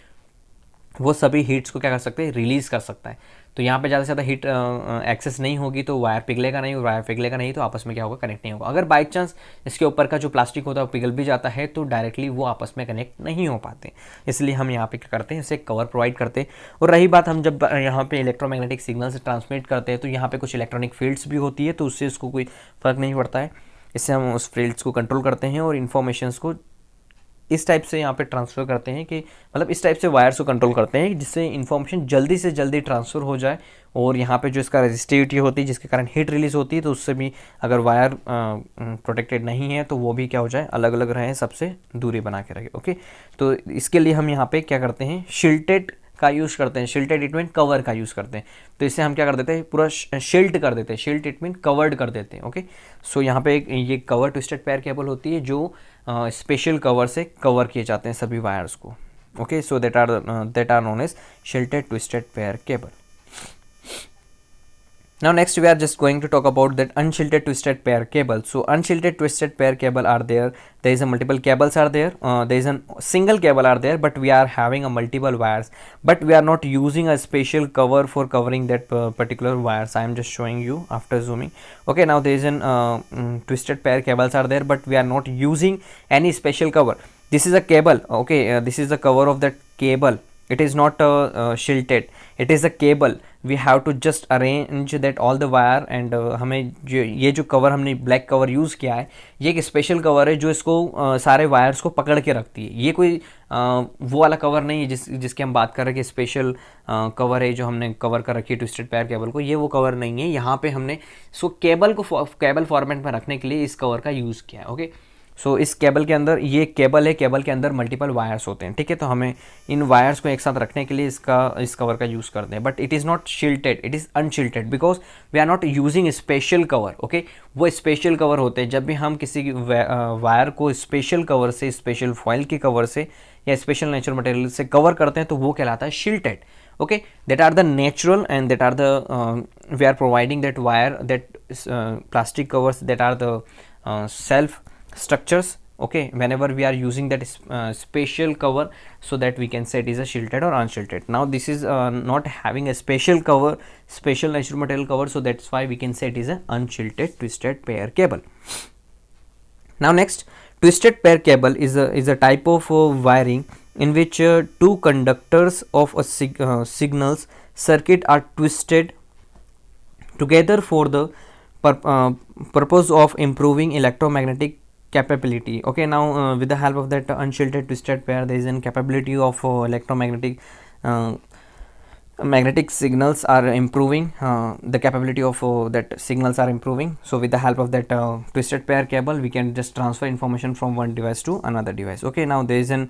वो सभी हीट्स को क्या कर सकते हैं, रिलीज़ कर सकता है। तो यहाँ पे ज़्यादा से ज़्यादा हीट एक्सेस नहीं होगी तो वायर पिघलेगा नहीं, और वायर पिघलेगा नहीं तो आपस में क्या होगा, कनेक्ट नहीं होगा। अगर बाई चांस इसके ऊपर का जो प्लास्टिक होता है वो पिघल भी जाता है तो डायरेक्टली वो आपस में कनेक्ट नहीं हो पाते, इसलिए हम यहाँ पे क्या करते हैं, इसे कवर प्रोवाइड करते हैं। और रही बात, हम जब यहाँ पे इलेक्ट्रोमैग्नेटिक सिग्नल से ट्रांसमिट करते हैं तो यहाँ पे कुछ इलेक्ट्रॉनिक फील्ड्स भी होती है, तो उससे उसको कोई फ़र्क नहीं पड़ता है, इससे हम उस फील्ड्स को कंट्रोल करते हैं और इन्फॉर्मेशंस को इस टाइप से यहाँ पे ट्रांसफ़र करते हैं कि मतलब इस टाइप से वायर्स को कंट्रोल करते हैं जिससे इन्फॉर्मेशन जल्दी से जल्दी ट्रांसफ़र हो जाए। और यहाँ पे जो इसका रेजिस्टिविटी होती है जिसके कारण हीट रिलीज़ होती है, तो उससे भी अगर वायर प्रोटेक्टेड नहीं है तो वो भी क्या हो जाए, अलग अलग रहें, सबसे दूरी बना के रखे। ओके, तो इसके लिए हम यहाँ पे क्या करते हैं, शील्टेड का यूज़ करते हैं, शील्डेड इट मीन कवर का यूज़ करते हैं, तो इससे हम क्या कर देते हैं, पूरा शील्ड कर देते हैं, शील्ड इट मीन कवर्ड कर देते हैं। ओके, सो यहाँ पे ये कवर ट्विस्टेड पेयर केबल होती है जो स्पेशल कवर से कवर किए जाते हैं सभी वायर्स को। Okay, so that are known as shielded twisted pair cable. Now next we are just going to talk about that unshielded twisted pair cable. So unshielded twisted pair cable are there. There is a multiple cables are there. There is a single cable are there, but we are having a multiple wires. But we are not using a special cover for covering that particular wires. I am just showing you after zooming. Okay, now there is an twisted pair cables are there, but we are not using any special cover. This is a cable. Okay, this is the cover of that cable. It is not shielded. It is a cable. We have to just arrange that all the wire and हमें जो ये जो कवर हमने ब्लैक कवर यूज़ किया है, ये एक स्पेशल कवर है जो इसको सारे वायर्स को पकड़ के रखती है। ये कोई वो वाला कवर नहीं है जिसकी हम बात कर रहे हैं कि स्पेशल कवर है जो हमने कवर कर रखी है ट्विस्टेड पेयर केबल को, ये वो कवर नहीं है। यहाँ पे हमने केबल को केबल फॉर्मेट में रखने के लिए इस कवर का यूज़ किया है। ओके, सो इस केबल के अंदर ये केबल है, केबल के अंदर मल्टीपल वायर्स होते हैं। ठीक है, तो हमें इन वायर्स को एक साथ रखने के लिए इस कवर का यूज़ करते हैं। But it is not shielded, it is unshielded because we are not using special cover. Okay, वो स्पेशल कवर होते हैं जब भी हम किसी वायर को स्पेशल कवर से, स्पेशल फॉइल के कवर से या स्पेशल नेचुरल मटेरियल से कवर करते हैं तो वो कहलाता है shielded. Okay, that are the natural and that are the we are providing that wire that plastic covers that are the self structures. Okay, whenever we are using that special cover, so that we can say it is a shielded or unshielded. Now this is not having a special cover, special natural material cover, so that's why we can say it is a unshielded twisted pair cable. Now next, twisted pair cable is a type of wiring in which two conductors of a signals circuit are twisted together for the purpose of improving electromagnetic capability. Okay, now with the help of that unshielded twisted pair, there is an capability of magnetic signals are improving, the capability of that signals are improving. So with the help of that twisted pair cable, we can just transfer information from one device to another device. Okay, now there is an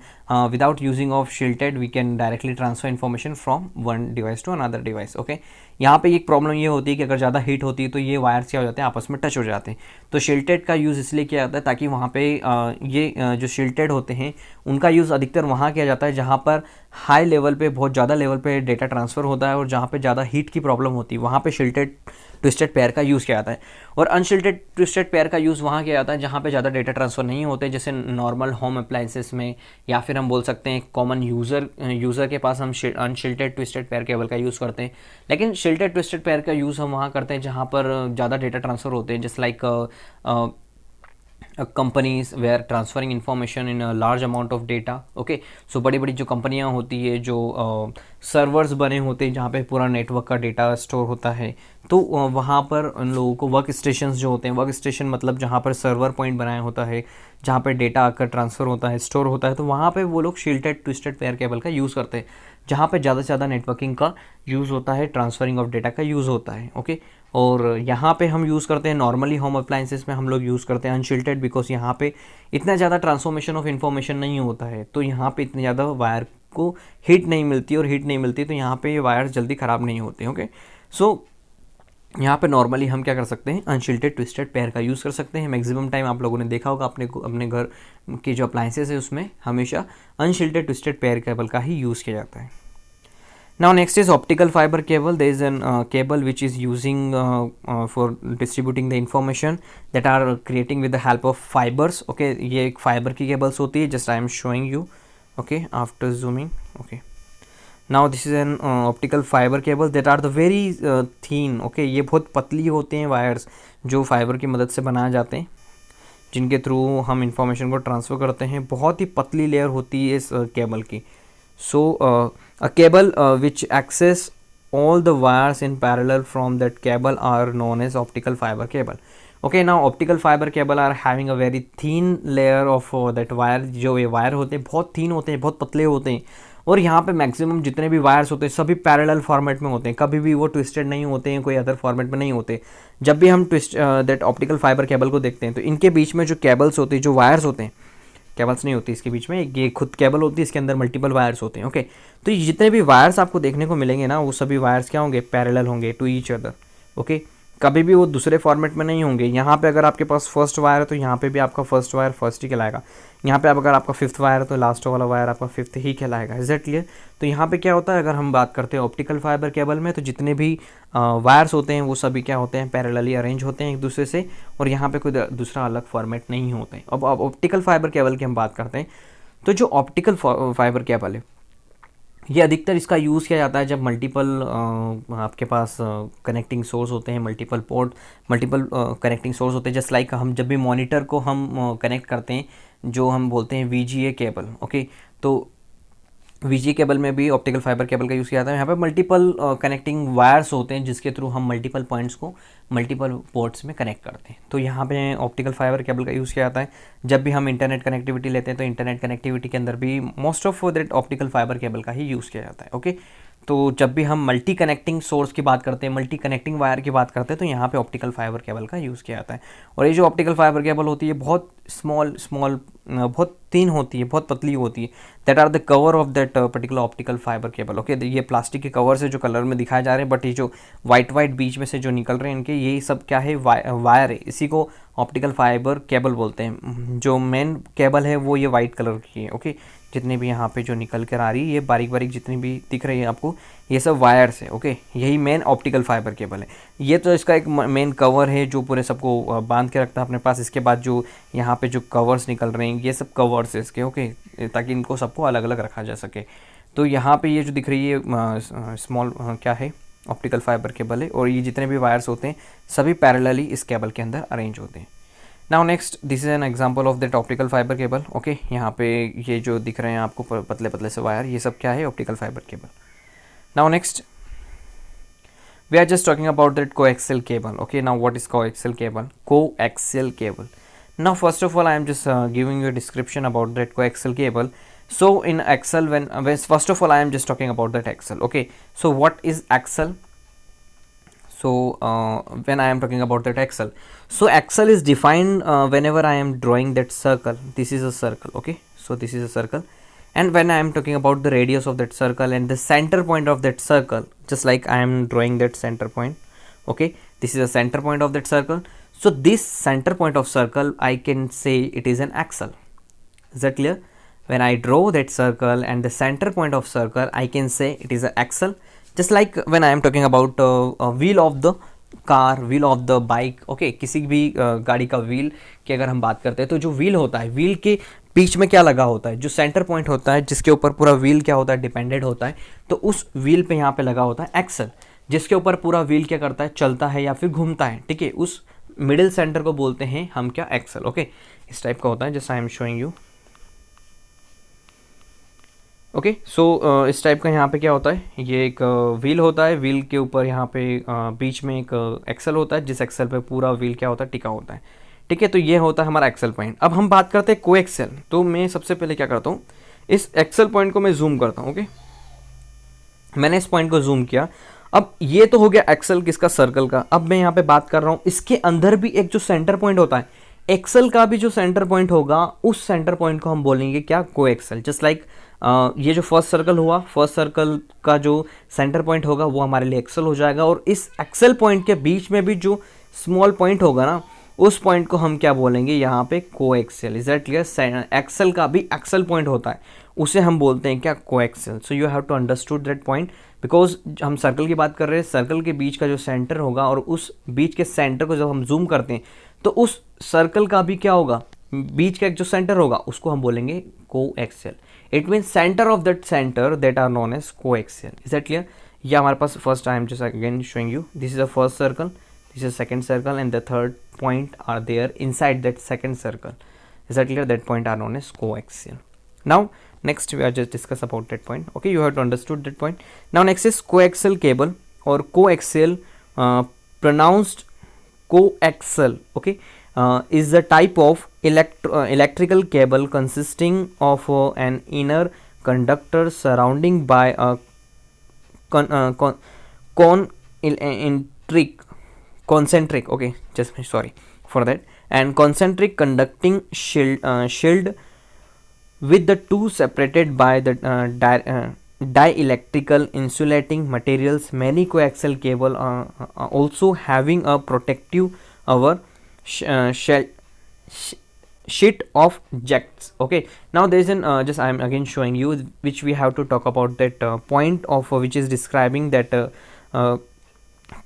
without using of shielded, we can directly transfer information from one device to another device. Okay, यहाँ पे एक प्रॉब्लम ये होती है कि अगर ज़्यादा हीट होती है तो ये वायर्स क्या हो जाते हैं, आपस में टच हो जाते हैं। तो शील्डेड का यूज़ इसलिए किया जाता है ताकि वहाँ पे ये जो शील्डेड होते हैं उनका यूज़ अधिकतर वहाँ किया जाता है जहाँ पर हाई लेवल पे, बहुत ज़्यादा लेवल पे डेटा ट्रांसफ़र होता है और जहाँ पे ज़्यादा हीट की प्रॉब्लम होती है, वहाँ पे शील्डेड ट्विस्टेड पेयर का यूज़ किया जाता है। और अनशील्डेड ट्विस्टेड पेयर का यूज़ वहाँ किया जाता है जहाँ पे ज़्यादा डेटा ट्रांसफ़र नहीं होते, जैसे नॉर्मल होम अप्लाइंसेस में, या फिर हम बोल सकते हैं कॉमन यूज़र के पास हम अनशील्डेड ट्विस्टेड पेयर केबल का यूज़ करते हैं। लेकिन शील्डेड ट्विस्टेड पेयर का यूज़ हम वहाँ करते हैं जहाँ पर ज़्यादा डेटा ट्रांसफ़र होते हैं, जैसे like companies were transferring information in a large amount of data. Okay, so बड़ी बड़ी जो कंपनियां होती है, जो सर्वर्स बने होते हैं जहाँ पे पूरा नेटवर्क का डेटा स्टोर होता है, तो वहाँ पर उन लोगों को वर्क स्टेशन जो होते हैं, वर्क स्टेशन मतलब जहाँ पर सर्वर पॉइंट बनाया होता है, जहाँ पे डेटा आकर ट्रांसफ़र होता है, स्टोर होता है, तो वहाँ पे वो लोग शील्डेड ट्विस्टेड पेयर केबल का यूज़ करते हैं जहाँ पे ज़्यादा से ज़्यादा नेटवर्किंग का यूज़ होता है, ट्रांसफरिंग ऑफ डेटा का यूज़ होता है। ओके, और यहाँ पे हम यूज़ करते हैं नॉर्मली होम अप्लाइंसेस में हम लोग यूज़ करते हैं अनशील्डेड, बिकॉज यहाँ पे इतना ज़्यादा ट्रांसफॉर्मेशन ऑफ इन्फॉर्मेशन नहीं होता है, तो यहाँ पे इतनी ज़्यादा वायर को हीट नहीं मिलती, और हीट नहीं मिलती तो यहाँ पे ये वायर जल्दी ख़राब नहीं होते। ओके, सो यहाँ पे नॉर्मली हम क्या कर सकते हैं, अनशील्डेड ट्विस्टेड पेयर का यूज़ कर सकते हैं। मैक्सिमम टाइम आप लोगों ने देखा होगा अपने घर के जो अप्लाइंसेस है उसमें हमेशा अनशील्डेड ट्विस्टेड पेयर केबल का ही यूज़ किया जाता है। Now next is optical fiber cable. There is an cable which is using for distributing the information that are creating with the help of fibers. Okay, ये एक fiber की cables होती है, just I am showing you. Okay, after zooming. Okay, now this is an optical fiber cable that are the very thin. Okay, ये बहुत पतली होते हैं wires जो fiber की मदद से बनाए जाते हैं, जिनके थ्रू हम इंफॉर्मेशन को ट्रांसफ़र करते हैं। बहुत ही पतली लेयर होती है इस केबल की। So a cable which access all the wires in parallel from that cable are known as optical fiber cable. Okay, now optical fiber cable are having a very thin layer of that wire. जो ये वायर होते हैं बहुत thin होते हैं, बहुत पतले होते हैं, और यहाँ पे मैक्सिमम जितने भी वायर्स होते हैं सभी पैरेलल फॉर्मेट में होते हैं, कभी भी वो ट्विस्टेड नहीं होते हैं, कोई अदर फॉर्मेट में नहीं होते। जब भी हम दैट ऑप्टिकल फाइबर केबल को देखते हैं तो इनके बीच में जो केबल्स होते हैं, जो वायर्स होते हैं, केबल्स नहीं होती इसके बीच में, ये खुद केबल होती है, इसके अंदर मल्टीपल वायर्स होते हैं। ओके, तो ये जितने भी वायर्स आपको देखने को मिलेंगे ना, वो सभी वायर्स क्या होंगे, पैरेलल होंगे टू ईच अदर। ओके, कभी भी वो दूसरे फॉर्मेट में नहीं होंगे। यहाँ पे अगर आपके पास फर्स्ट वायर है तो यहाँ पे भी आपका फर्स्ट वायर फर्स्ट ही कहलाएगा। यहाँ पे अगर आपका फिफ्थ वायर है तो लास्ट वाला वायर आपका फिफ्थ ही कहलाएगा। Is that clear? तो यहाँ पे क्या होता है, अगर हम बात करते हैं ऑप्टिकल फाइबर केबल में, तो जितने भी वायर्स होते हैं वो सभी क्या होते हैं, पैरेलली अरेंज होते हैं एक दूसरे से, और यहाँ पे कोई दूसरा अलग फॉर्मेट नहीं होते हैं। अब ऑप्टिकल फाइबर केबल की हम बात करते हैं, तो जो ऑप्टिकल फाइबर केबल है ये अधिकतर इसका यूज़ किया जाता है जब मल्टीपल आपके पास कनेक्टिंग सोर्स होते हैं, multiple port, multiple connecting source होते हैं। जस्ट लाइक हम जब भी मॉनिटर को हम कनेक्ट करते हैं, जो हम बोलते हैं VGA केबल। ओके, तो VGA केबल में भी ऑप्टिकल फाइबर केबल का यूज़ किया जाता है। यहाँ पे मल्टीपल कनेक्टिंग वायर्स होते हैं जिसके थ्रू हम मल्टीपल पॉइंट्स को मल्टीपल पोर्ट्स में कनेक्ट करते हैं। तो यहाँ पे ऑप्टिकल फाइबर केबल का यूज़ किया जाता है। जब भी हम इंटरनेट कनेक्टिविटी लेते हैं तो इंटरनेट कनेक्टिविटी के अंदर भी most of that optical fibre cable का ही यूज़ किया जाता है। ओके, तो जब भी हम मल्टी कनेक्टिंग सोर्स की बात करते हैं, मल्टी कनेक्टिंग वायर की बात करते हैं, तो यहाँ पे ऑप्टिकल फाइबर केबल का यूज़ किया जाता है। और ये जो ऑप्टिकल फाइबर केबल होती है बहुत स्मॉल बहुत थिन होती है, बहुत पतली होती है। That are the cover of that particular optical fibre cable. Okay, ये प्लास्टिक के कवर से जो कलर में दिखाए जा रहे हैं, बट ये जो वाइट बीच में से जो निकल रहे हैं इनके, ये सब क्या है, वायर है। इसी को ऑप्टिकल फाइबर केबल बोलते हैं। जो मेन केबल है वो ये वाइट कलर की है। ओके, जितनी भी यहाँ पे जो निकल कर आ रही है, ये बारीक बारीक जितनी भी दिख रही है आपको, ये सब वायर्स है। ओके, यही मेन ऑप्टिकल फाइबर केबल है। ये तो इसका एक मेन कवर है जो पूरे सबको बांध के रखता है अपने पास। इसके बाद जो यहाँ पे जो कवर्स निकल रहे हैं, ये सब कवर्स है इसके। ओके, ताकि इनको सबको अलग अलग रखा जा सके। तो यहाँ पे ये जो दिख रही है स्मॉल क्या है, ऑप्टिकल फाइबर केबल है। और ये जितने भी वायर्स होते हैं सभी पैरेलली इस केबल के अंदर अरेंज होते हैं। Now next, this is an example of that optical fibre cable. Okay, यहाँ पे ये जो दिख रहे हैं आपको पतले पतले से वायर, ये सब क्या है, optical fibre cable. Now next, we are just talking about that coaxial cable. Okay, now what is coaxial cable? Coaxial cable. Now first of all I am just giving you a description about that coaxial cable. So in axle, when first of all I am just talking about that axle. Okay, so what is axle? So when I am talking about that axle, so axle is defined whenever I am drawing that circle. This is a circle. Okay, so this is a circle, and when I am talking about the radius of that circle and the center point of that circle, just like I am drawing that center point. Okay, this is a center point of that circle. So this center point of circle, I can say it is an axle. Is that clear? When I draw that circle and the center point of circle, I can say it is an axle. Just like when I am talking about wheel of the car, wheel of the bike. Okay, किसी भी गाड़ी का व्हील की अगर हम बात करते हैं, तो जो व्हील होता है, व्हील के बीच में क्या लगा होता है, जो सेंटर पॉइंट होता है जिसके ऊपर पूरा व्हील क्या होता है, डिपेंडेंट होता है, तो उस व्हील पे यहाँ पे लगा होता है एक्सल, जिसके ऊपर पूरा व्हील क्या करता है, चलता है या फिर घूमता है। ठीक है, उस मिडिल सेंटर को बोलते हैं हम क्या, एक्सल। ओके, इस टाइप का होता है, just I am showing you. Okay, so इस टाइप का यहाँ पे क्या होता है, ये एक व्हील होता है, व्हील के ऊपर यहाँ पे बीच में एक एक्सल होता है, जिस एक्सल पे पूरा व्हील क्या होता है, टिका होता है। ठीक है, तो ये होता है हमारा एक्सल पॉइंट। अब हम बात करते हैं कोएक्सल। तो मैं सबसे पहले क्या करता हूँ, इस एक्सल पॉइंट को मैं जूम करता हूँ। ओके, मैंने इस पॉइंट को जूम किया। अब ये तो हो गया एक्सल किसका, सर्कल का। अब मैं यहाँ पे बात कर रहा हूँ, इसके अंदर भी एक जो सेंटर पॉइंट होता है, एक्सल का भी जो सेंटर पॉइंट होगा, उस सेंटर पॉइंट को हम बोलेंगे क्या, कोएक्सल। जस्ट लाइक ये जो फर्स्ट सर्कल हुआ, फर्स्ट सर्कल का जो सेंटर पॉइंट होगा वो हमारे लिए एक्सल हो जाएगा, और इस एक्सल पॉइंट के बीच में भी जो स्मॉल पॉइंट होगा ना, उस पॉइंट को हम क्या बोलेंगे यहाँ पे, coaxial. Is that clear? Axial का भी एक्सल पॉइंट होता है, उसे हम बोलते हैं क्या, coaxial. So you have to understood that point, because हम सर्कल की बात कर रहे हैं, सर्कल के बीच का जो सेंटर होगा, और उस बीच के सेंटर को जब हम जूम करते हैं तो उस सर्कल का भी क्या होगा, बीच का एक जो सेंटर होगा उसको हम बोलेंगे coaxial. It means centre of that centre that are known as coaxial. Is that clear? ये हमारे पास first, I am just again showing you, this is a first circle, this is second circle, and the third point are there inside that second circle. Is that clear? That point are known as coaxial. Now next we are just discuss about that point. Okay, you have to understood that point. Now next is coaxial cable or coaxial, pronounced coaxial. Okay, is the type of electrical cable consisting of an inner conductor surrounding by a concentric, okay, just sorry for that, and concentric conducting shield with the two separated by the dielectrical insulating materials. Many coaxial cable also having a protective over shell sheet of jets. Okay, now there is an just I am again showing you which we have to talk about that point of which is describing that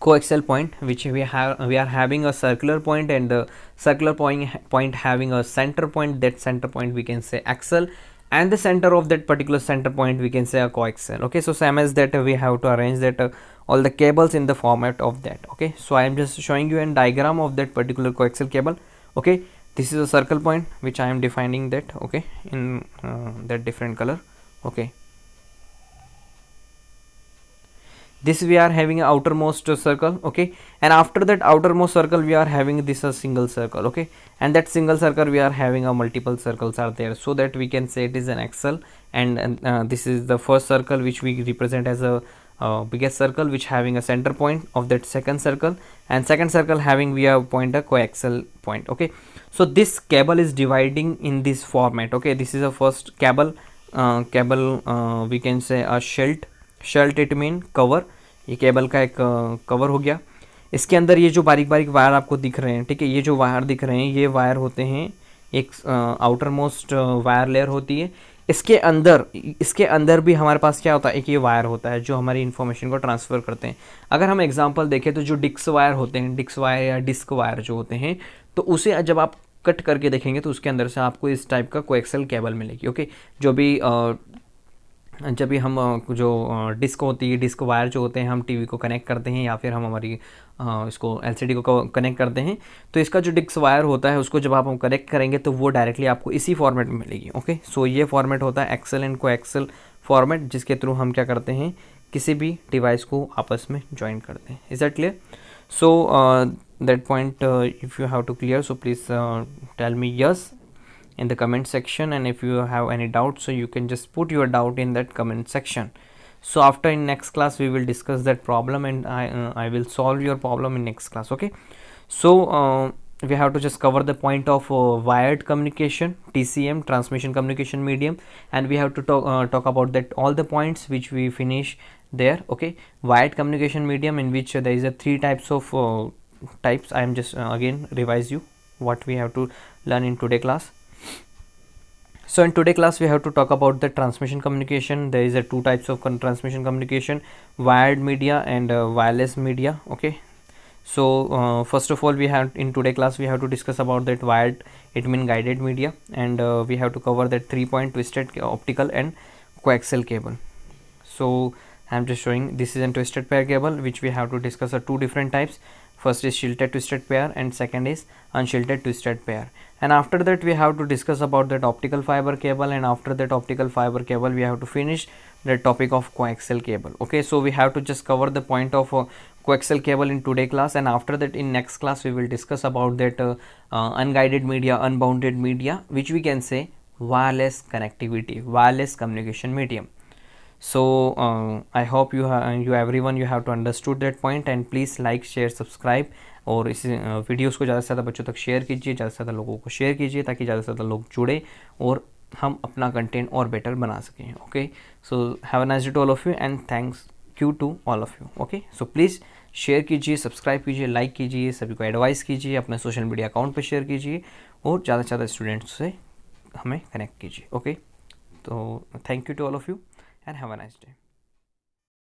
coaxial point, which we are having a circular point, and the circular point having a center point. That center point we can say axial, and the center of that particular center point we can say a coaxial. Okay, so same as that we have to arrange that all the cables in the format of that. Okay, so I am just showing you a diagram of that particular coaxial cable. Okay, this is a circle point which I am defining that. Okay, in that different color. Okay, this we are having an outermost circle. Okay, and after that outermost circle we are having this a single circle. Okay, and that single circle we are having a multiple circles are there, so that we can say it is an axial, and this is the first circle which we represent as a biggest circle which having a center point of that second circle, and second circle having we have point a coaxial point. Okay, so this cable is dividing in this format. Okay, this is a first cable we can say a shalt it mean cover, ये केबल का एक कवर हो गया। इसके अंदर ये जो बारीक बारीक वायर आपको दिख रहे हैं, ठीक है, ये जो वायर दिख रहे हैं ये वायर होते हैं, एक आउटर मोस्ट वायर लेयर होती है। इसके अंदर भी हमारे पास क्या होता है, एक ये वायर होता है जो हमारी इन्फॉर्मेशन को ट्रांसफ़र करते हैं। अगर हम एग्जांपल देखें तो जो डिस्क वायर होते हैं, डिस्क वायर या डिस्क वायर जो होते हैं, तो उसे जब आप कट करके देखेंगे तो उसके अंदर से आपको इस टाइप का कोएक्सियल केबल मिलेगी। ओके, जो भी जब भी हम जो डिस्क होती है, डिस्क वायर जो होते हैं, हम टीवी को कनेक्ट करते हैं या फिर हम हमारी इसको एलसीडी को कनेक्ट करते हैं, तो इसका जो डिस्क वायर होता है उसको जब आप हम कनेक्ट करेंगे तो वो डायरेक्टली आपको इसी फॉर्मेट में मिलेगी। ओके, सो ये फॉर्मेट होता है एक्सेल एंड कोएक्सियल फॉर्मेट, जिसके थ्रू हम क्या करते हैं, किसी भी डिवाइस को आपस में ज्वाइन करते हैं। Is that clear? So that point if you have to clear, so please tell me yes in the comment section, and if you have any doubt, so you can just put your doubt in that comment section. So after in next class we will discuss that problem, and I will solve your problem in next class. Okay, so we have to just cover the point of wired communication, TCM, transmission communication medium, and we have to talk about that all the points which we finish there. Okay, wired communication medium, in which there is a 3 types of types. I am just again revise you what we have to learn in today class. So in today class we have to talk about the transmission communication. There is a 2 types of transmission communication, wired media and wireless media. Okay, so first of all we have in today class we have to discuss about that wired, it mean guided media, and we have to cover that 3-point twisted optical and coaxial cable. So I am just showing this is a twisted pair cable which we have to discuss 2 different types. First is shielded twisted pair and second is unshielded twisted pair, and after that we have to discuss about that optical fiber cable, and after that optical fiber cable we have to finish the topic of coaxial cable. Okay, so we have to just cover the point of coaxial cable in today class, and after that in next class we will discuss about that unguided media, unbounded media, which we can say wireless connectivity, wireless communication medium. So I hope you everyone you have to understood that point, and please like, share, subscribe, और इस वीडियोस को ज़्यादा से ज़्यादा बच्चों तक शेयर कीजिए, ज़्यादा से ज़्यादा लोगों को शेयर कीजिए, ताकि ज़्यादा से ज़्यादा लोग जुड़े और हम अपना कंटेंट और बेटर बना सकें। Okay, so have a nice day to all of you, and thanks you to all of you. Okay, so please share कीजिए, सब्सक्राइब कीजिए, लाइक कीजिए, सभी को एडवाइस कीजिए, अपने सोशल मीडिया अकाउंट पर शेयर कीजिए, और ज़्यादा से ज़्यादा स्टूडेंट्स से हमें कनेक्ट कीजिए। ओके, तो thank you to all of you and have a nice day.